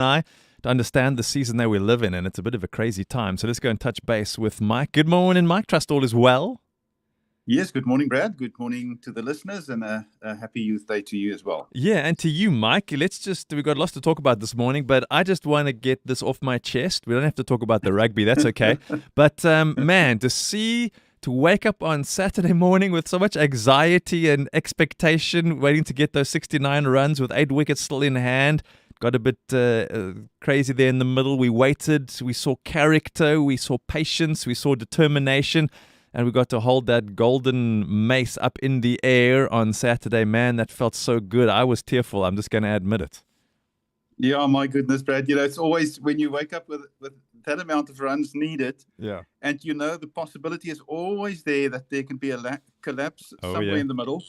I to understand the season that we live in, and it's a bit of a crazy time. So let's go and touch base with Mike. Good morning, Mike. Trust all is well. Yes, good morning, Brad. Good morning to the listeners, and a happy Youth Day to you as well. Yeah, and to you, Mike. We've got lots to talk about this morning, but I just want to get this off my chest. We don't have to talk about the rugby, that's okay. But man, to wake up on Saturday morning with so much anxiety and expectation, waiting to get those 69 runs with 8 wickets still in hand. Got a bit crazy there in the middle. We waited. We saw character. We saw patience. We saw determination. And we got to hold that golden mace up in the air on Saturday. Man, that felt so good. I was tearful. I'm just going to admit it. Yeah, my goodness, Brad. It's always when you wake up with that amount of runs needed. Yeah. And, the possibility is always there that there can be a collapse somewhere in the middle.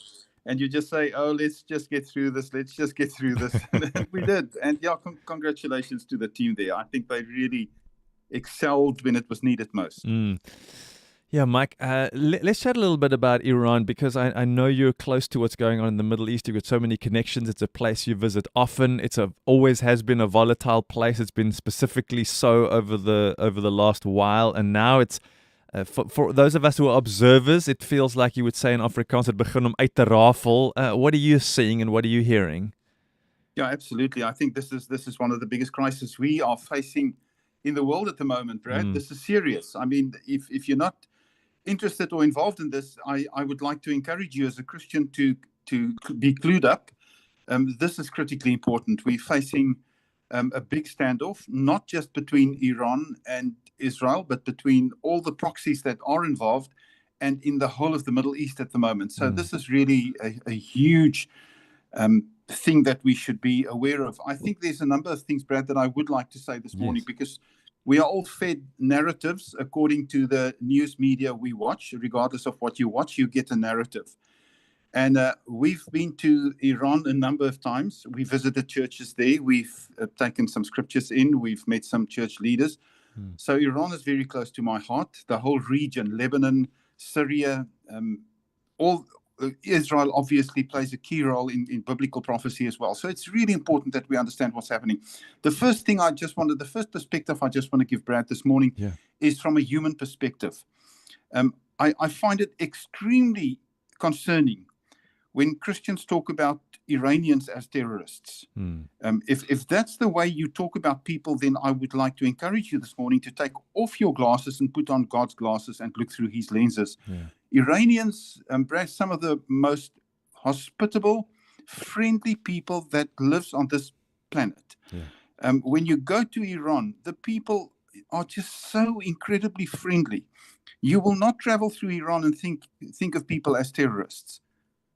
And you just say, let's just get through this. Let's just get through this. And we did. And, congratulations to the team there. I think they really excelled when it was needed most. Yeah, Mike, let's chat a little bit about Iran, because I know you're close to what's going on in the Middle East. You've got so many connections. It's a place you visit often. Always has been a volatile place. It's been specifically so over the last while. And now it's, for those of us who are observers, it feels like you would say in Afrikaans, het begin om uit te rafel. What are you seeing and what are you hearing? Yeah, absolutely. I think this is one of the biggest crises we are facing in the world at the moment, Brad. This is serious. I mean, if you're not interested or involved in this, I would like to encourage you as a Christian to be clued up. This is critically important. We're facing a big standoff, not just between Iran and Israel, but between all the proxies that are involved and in the whole of the Middle East at the moment. So this is really a huge thing that we should be aware of. I think there's a number of things, Brad, that I would like to say this morning, because we are all fed narratives according to the news media we watch. Regardless of what you watch, you get a narrative. And we've been to Iran a number of times. We visited churches there. We've taken some scriptures in. We've met some church leaders. So Iran is very close to my heart. The whole region, Lebanon, Syria, Israel obviously plays a key role in biblical prophecy as well. So it's really important that we understand what's happening. The first perspective I just want to give, Brad, this morning is from a human perspective. I find it extremely concerning when Christians talk about Iranians as terrorists. If that's the way you talk about people, then I would like to encourage you this morning to take off your glasses and put on God's glasses and look through his lenses. Iranians, Brad, some of the most hospitable, friendly people that lives on this planet. When you go to Iran, the people are just so incredibly friendly. You will not travel through Iran and think of people as terrorists.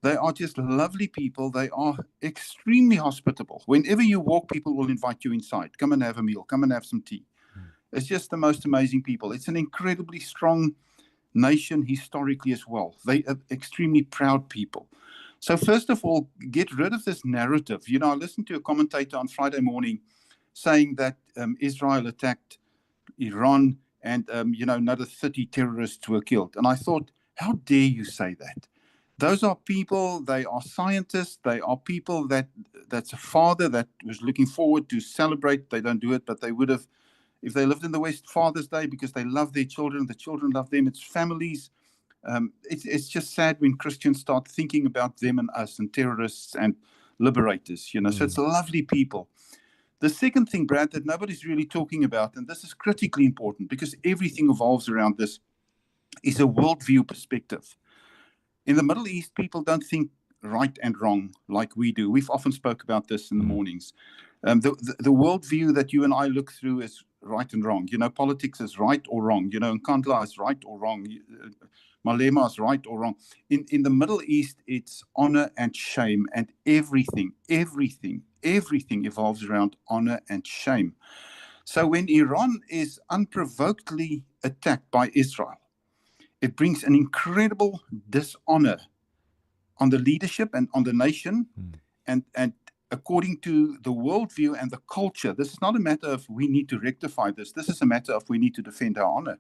They are just lovely people. They are extremely hospitable. Whenever you walk, people will invite you inside. Come and have a meal. Come and have some tea. It's just the most amazing people. It's an incredibly strong nation historically as well. They are extremely proud people. So first of all, get rid of this narrative. I listened to a commentator on Friday morning saying that Israel attacked Iran and, another 30 terrorists were killed. And I thought, how dare you say that? Those are people, they are scientists, they are people that's a father that was looking forward to celebrate. They don't do it, but they would have, if they lived in the West, Father's Day, because they love their children, the children love them, it's families. It's just sad when Christians start thinking about them and us and terrorists and liberators, so it's lovely people. The second thing, Brad, that nobody's really talking about, and this is critically important because everything evolves around this, is a worldview perspective. In the Middle East, people don't think right and wrong like we do. We've often spoke about this in the mornings. The worldview that you and I look through is right and wrong. Politics is right or wrong. Nkandla is right or wrong. Malema is right or wrong. In the Middle East, it's honor and shame, and everything evolves around honor and shame. So when Iran is unprovokedly attacked by Israel, it brings an incredible dishonor on the leadership and on the nation. And according to the worldview and the culture, this is not a matter of we need to rectify this. This is a matter of we need to defend our honor.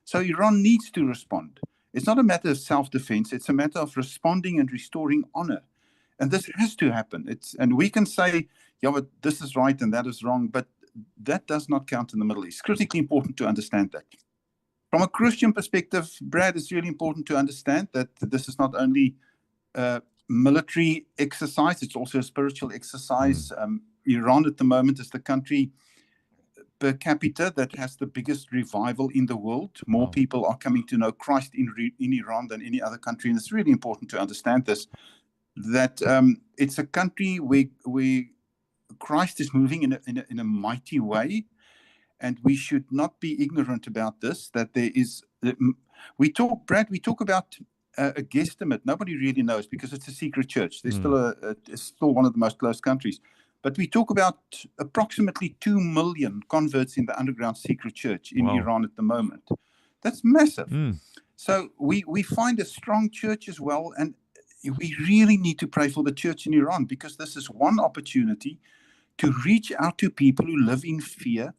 So Iran needs to respond. It's not a matter of self-defense. It's a matter of responding and restoring honor. And this has to happen. And we can say, yeah, but this is right and that is wrong. But that does not count in the Middle East. It's critically important to understand that. From a Christian perspective, Brad, it's really important to understand that this is not only military exercise, it's also a spiritual exercise. Iran at the moment is the country per capita that has the biggest revival in the world. More people are coming to know Christ in Iran than any other country. And it's really important to understand this, that it's a country where Christ is moving in a mighty way. And we should not be ignorant about this, that there is, Brad, we talk about a guesstimate. Nobody really knows because it's a secret church. There's it's still one of the most closed countries. But we talk about approximately 2 million converts in the underground secret church in Iran at the moment. That's massive. So we find a strong church as well. And we really need to pray for the church in Iran, because this is one opportunity to reach out to people who live in fear.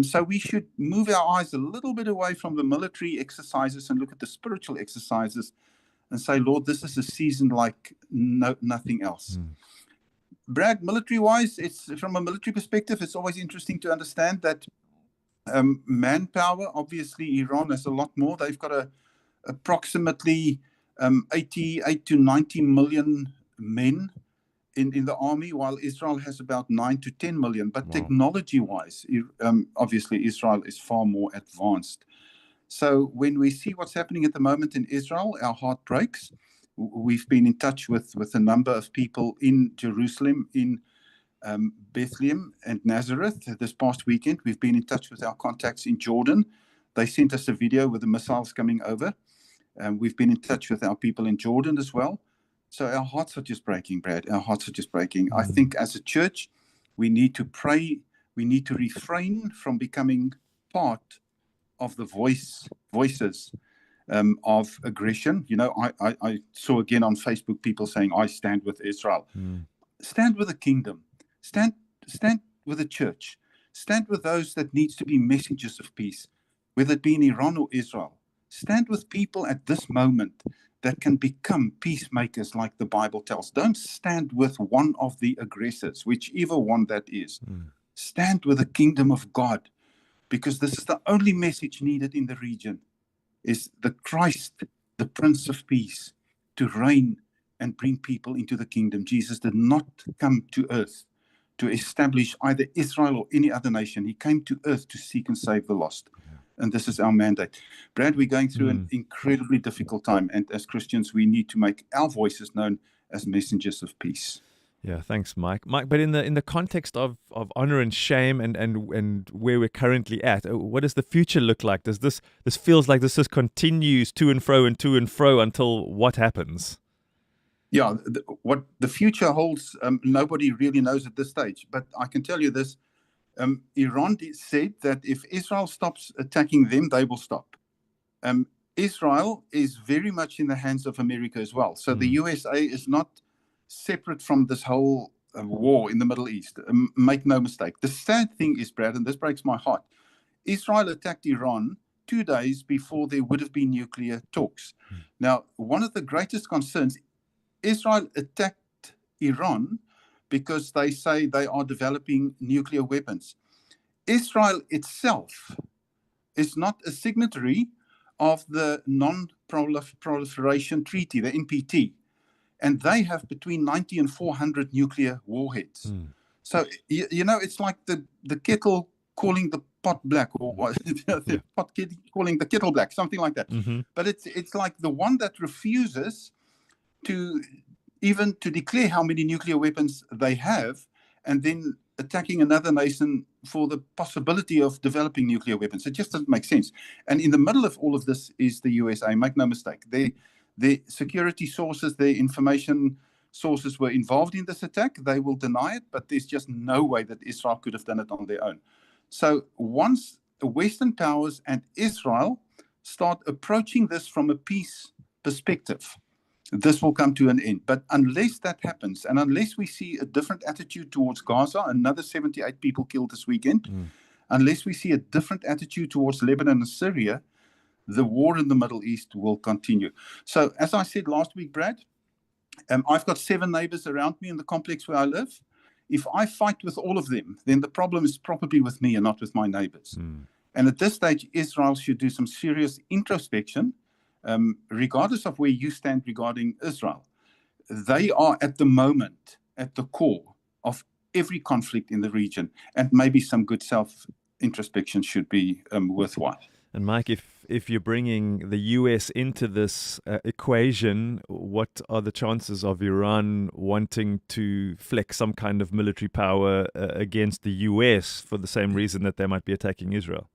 So we should move our eyes a little bit away from the military exercises and look at the spiritual exercises and say, Lord, this is a season like nothing else. Brad, military-wise, it's from a military perspective, it's always interesting to understand that manpower, obviously, Iran has a lot more. They've got approximately 88 to 90 million men in the army, while Israel has about 9 to 10 million. But technology-wise, obviously, Israel is far more advanced. So when we see what's happening at the moment in Israel, our heart breaks. We've been in touch with a number of people in Jerusalem, in Bethlehem and Nazareth this past weekend. We've been in touch with our contacts in Jordan. They sent us a video with the missiles coming over. We've been in touch with our people in Jordan as well. So our hearts are just breaking, Brad. Our hearts are just breaking. I think as a church, we need to pray. We need to refrain from becoming part of the voices of aggression. You know, I saw again on Facebook people saying, I stand with Israel. Stand with the kingdom. Stand with the church. Stand with those that needs to be messengers of peace, whether it be in Iran or Israel. Stand with people at this moment that can become peacemakers like the Bible tells. Don't stand with one of the aggressors, whichever one that is. Stand with the kingdom of God, because this is the only message needed in the region, is the Christ, the Prince of Peace, to reign and bring people into the kingdom. Jesus did not come to earth to establish either Israel or any other nation. He came to earth to seek and save the lost. And this is our mandate. Brad, we're going through an incredibly difficult time. And as Christians, we need to make our voices known as messengers of peace. Yeah, thanks, Mike. Mike, but in the context of honor and shame and where we're currently at, what does the future look like? Does this feels like this just continues to and fro until what happens? Yeah, what the future holds, nobody really knows at this stage. But I can tell you this. Iran said that if Israel stops attacking them, they will stop. Israel is very much in the hands of America as well. So the USA is not separate from this whole war in the Middle East. Make no mistake. The sad thing is, Brad, and this breaks my heart, Israel attacked Iran 2 days before there would have been nuclear talks. Now, one of the greatest concerns, Israel attacked Iran because they say they are developing nuclear weapons. Israel itself is not a signatory of the Non-Proliferation Treaty, the NPT, and they have between 90 and 400 nuclear warheads. So, you know, it's like the kettle calling the pot black, or the pot calling the kettle black, something like that. But it's like the one that refuses to even to declare how many nuclear weapons they have, and then attacking another nation for the possibility of developing nuclear weapons. It just doesn't make sense. And in the middle of all of this is the USA. Make no mistake. Their security sources, their information sources were involved in this attack. They will deny it, but there's just no way that Israel could have done it on their own. So once the Western powers and Israel start approaching this from a peace perspective, this will come to an end. But unless that happens, and unless we see a different attitude towards Gaza, another 78 people killed this weekend, unless we see a different attitude towards Lebanon and Syria, the war in the Middle East will continue. So, as I said last week, Brad, I've got 7 neighbors around me in the complex where I live. If I fight with all of them, then the problem is probably with me and not with my neighbors. And at this stage, Israel should do some serious introspection, regardless of where you stand regarding Israel. They are at the moment at the core of every conflict in the region, and maybe some good self-introspection should be worthwhile. And Mike, if you're bringing the US into this equation, what are the chances of Iran wanting to flex some kind of military power against the US for the same reason that they might be attacking Israel?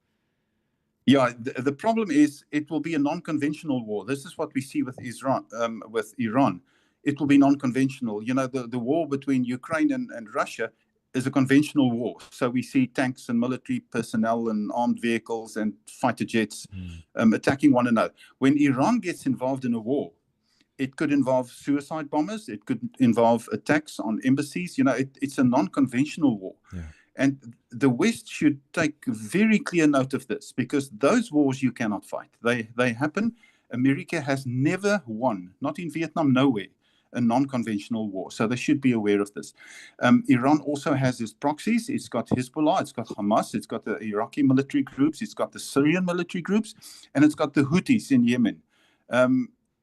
Yeah, the problem is it will be a non-conventional war. This is what we see with Iran. It will be non-conventional. You know, the war between Ukraine and Russia is a conventional war. So we see tanks and military personnel and armed vehicles and fighter jets attacking one another. When Iran gets involved in a war, it could involve suicide bombers. It could involve attacks on embassies. You know, it's a non-conventional war. Yeah. And the West should take very clear note of this, because those wars you cannot fight. They happen. America has never won, not in Vietnam, nowhere, a non-conventional war. So they should be aware of this. Iran also has its proxies. It's got Hezbollah, it's got Hamas, it's got the Iraqi military groups, it's got the Syrian military groups, and it's got the Houthis in Yemen.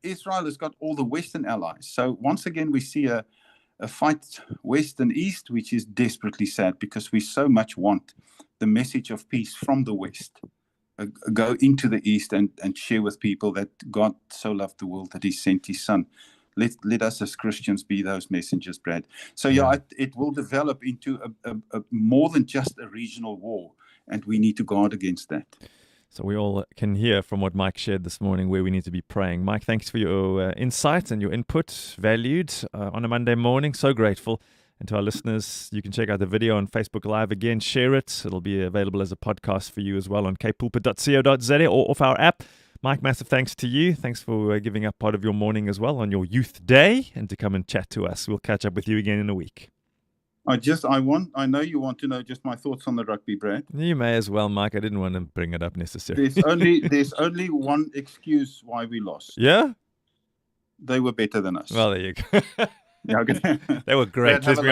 Israel has got all the Western allies. So once again, we see a fight West and East, which is desperately sad, because we so much want the message of peace from the West go into the East and share with people that God so loved the world that he sent his son. Let us as Christians be those messengers, Brad. So it will develop into a more than just a regional war, and we need to guard against that. So we all can hear from what Mike shared this morning where we need to be praying. Mike, thanks for your insight and your input, valued on a Monday morning. So grateful. And to our listeners, you can check out the video on Facebook Live again. Share it. It'll be available as a podcast for you as well on kpulpit.co.za or off our app. Mike, massive thanks to you. Thanks for giving up part of your morning as well on your Youth Day and to come and chat to us. We'll catch up with you again in a week. I know you want to know just my thoughts on the rugby, Brad. You may as well, Mike. I didn't want to bring it up necessarily. There's only one excuse why we lost. Yeah? They were better than us. Well, there you go. Yeah, okay. They were great. Brad,